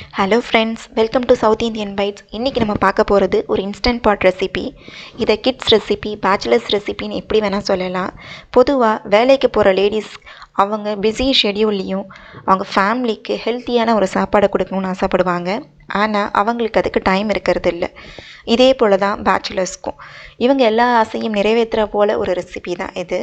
Hello friends, welcome to South Indian bites. இன்றைக்கி நம்ம பார்க்க போகிறது ஒரு இன்ஸ்டன்ட் பாட் ரெசிபி. இதை கிட்ஸ் ரெசிபி, பேச்சுலர்ஸ் ரெசிபின்னு எப்படி வேணால் சொல்லலாம். பொதுவாக வேலைக்கு போகிற லேடிஸ் அவங்க பிஸி ஷெடியூல்லையும் அவங்க ஃபேமிலிக்கு ஹெல்த்தியான ஒரு சாப்பாடை கொடுக்கணும்னு ஆசைப்படுவாங்க. ஆனால் அவங்களுக்கு அதுக்கு டைம் இருக்கிறது இல்லை. இதே போல் தான் பேச்சுலர்ஸ்க்கும் இவங்க எல்லா ஆசையும் நிறைவேற்றுற போல் ஒரு ரெசிபி தான் இது.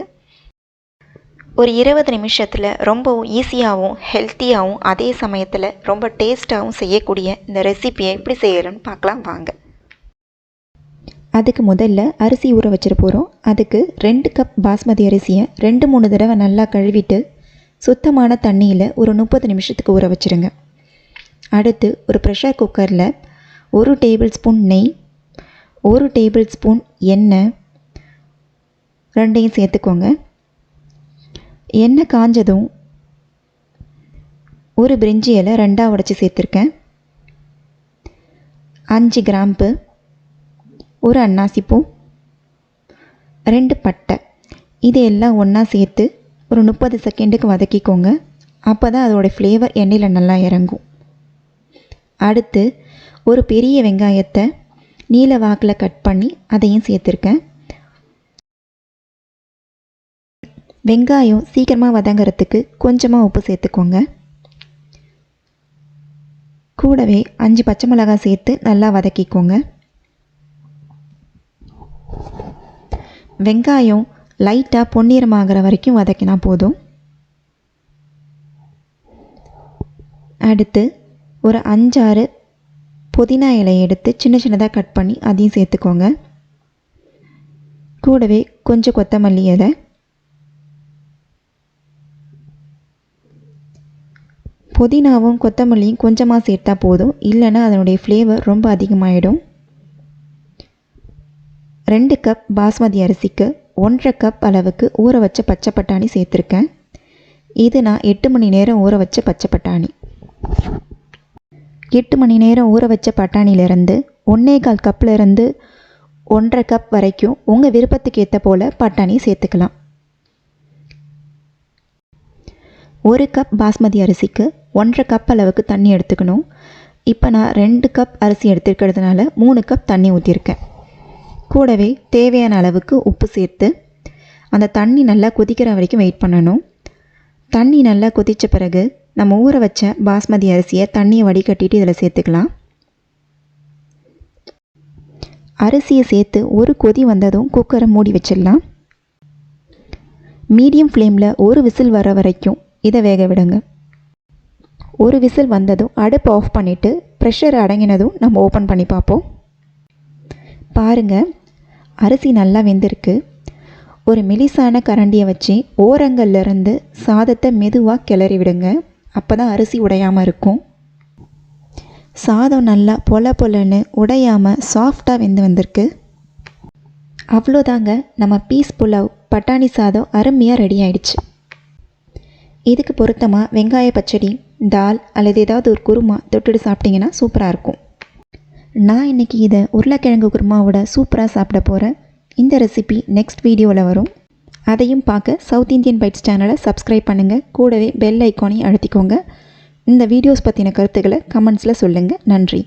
ஒரு 20 நிமிஷத்தில் ரொம்பவும் ஈஸியாகவும் ஹெல்த்தியாகவும் அதே சமயத்தில் ரொம்ப டேஸ்ட்டாகவும் செய்யக்கூடிய இந்த ரெசிபியை எப்படி செய்யணும்னு பார்க்கலாம் வாங்க. அதுக்கு முதல்ல அரிசி ஊற வச்சிட போகிறோம். அதுக்கு 2 கப் பாஸ்மதி அரிசியை 2-3 தடவை நல்லா கழுவிட்டு சுத்தமான தண்ணியில் ஒரு 30 நிமிஷத்துக்கு ஊற வச்சுருங்க. அடுத்து ஒரு ப்ரெஷர் குக்கரில் 1 டேபிள் ஸ்பூன் நெய், 1 டேபிள் ஸ்பூன் எண்ணெய் ரெண்டையும் சேர்த்துக்கோங்க. எண்ணெய் காஞ்சதும் ஒரு பிரிஞ்சி இலை 2ஆக உடைச்சி சேர்த்துருக்கேன். 5 கிராம்பு, ஒரு அன்னாசிப்பூ, 2 பட்டை, இது எல்லாம் ஒன்றா சேர்த்து ஒரு 30 செகண்டுக்கு வதக்கிக்கோங்க. அப்போ தான் அதோடய ஃப்ளேவர் எண்ணெயில் நல்லா இறங்கும். அடுத்து ஒரு பெரிய வெங்காயத்தை நீல வாக்கில் கட் பண்ணி அதையும் சேர்த்துருக்கேன். வெங்காயம் சீக்கிரமாக வதங்கிறதுக்கு கொஞ்சமாக உப்பு சேர்த்துக்கோங்க. கூடவே 5 பச்சை மிளகாய் சேர்த்து நல்லா வதக்கிக்கோங்க. வெங்காயம் லைட்டாக பொன்னிறமாகிற வரைக்கும் வதக்கினா போதும். அடுத்து ஒரு 5-6 புதினா இலையை எடுத்து சின்ன சின்னதாக கட் பண்ணி அதையும் சேர்த்துக்கோங்க. கூடவே கொஞ்சம் கொத்தமல்லி இலை, புதினாவும் கொத்தமல்லியும் கொஞ்சமாக சேர்த்தா போதும், இல்லைன்னா அதனுடைய ஃப்ளேவர் ரொம்ப அதிகமாகிடும். 2 கப் பாஸ்மதி அரிசிக்கு 1.5 கப் அளவுக்கு ஊற வச்ச பச்சை பட்டாணி சேர்த்துருக்கேன். இது நான் 8 மணி நேரம் ஊற வச்ச பச்சை பட்டாணி. 8 மணி நேரம் ஊற வச்ச பட்டாணியிலேருந்து 1.25 கப்லேருந்து 1.5 கப் வரைக்கும் உங்கள் விருப்பத்துக்கு ஏற்ற போல் பட்டாணி சேர்த்துக்கலாம். 1 கப் பாஸ்மதி அரிசிக்கு 1.5 கப் அளவுக்கு தண்ணி எடுத்துக்கணும். இப்போ நான் 2 கப் அரிசி எடுத்துக்கிறதுனால 3 கப் தண்ணி ஊற்றிருக்கேன். கூடவே தேவையான அளவுக்கு உப்பு சேர்த்து அந்த தண்ணி நல்லா கொதிக்கிற வரைக்கும் வெயிட் பண்ணணும். தண்ணி நல்லா கொதித்த பிறகு நம்ம ஊற வச்ச பாஸ்மதி அரிசியை தண்ணியை வடிகட்டிட்டு இதில் சேர்த்துக்கலாம். அரிசியை சேர்த்து ஒரு கொதி வந்ததும் குக்கரை மூடி வச்சிடலாம். மீடியம் ஃப்ளேமில் ஒரு விசில் வர வரைக்கும் இதை வேக விடுங்க. ஒரு விசில் வந்ததும் அடுப்பு ஆஃப் பண்ணிவிட்டு ப்ரெஷர் அடங்கினதும் நம்ம ஓப்பன் பண்ணி பார்ப்போம். பாருங்கள், அரிசி நல்லா வெந்திருக்கு. ஒரு மெலிசான கரண்டியை வச்சு ஓரங்கள்லேருந்து சாதத்தை மெதுவாக கிளறி விடுங்க. அப்போ தான் அரிசி உடையாமல் இருக்கும். சாதம் நல்லா பொல பொலன்னு உடையாமல் சாஃப்டாக வெந்து வந்திருக்கு. அவ்வளோதாங்க, நம்ம பீஸ் புலாவ் பட்டாணி சாதம் அருமையாக ரெடி ஆயிடுச்சு. இதுக்கு பொருத்தமாக வெங்காய பச்சடி, தால் அல்லது ஏதாவது ஒரு குருமா தொட்டுட்டு சாப்பிட்டிங்கன்னா சூப்பராக இருக்கும். நான் இன்றைக்கி இதை உருளைக்கிழங்கு குருமாவோட சூப்பராக சாப்பிட போகிறேன். இந்த ரெசிபி நெக்ஸ்ட் வீடியோவில் வரும். அதையும் பார்க்க சவுத் இந்தியன் பைட்ஸ் சேனலை சப்ஸ்கிரைப் பண்ணுங்கள். கூடவே பெல் ஐக்கானையும் அழுத்திக்கோங்க. இந்த வீடியோஸ் பற்றின கருத்துக்களை கமெண்ட்ஸில் சொல்லுங்கள். நன்றி.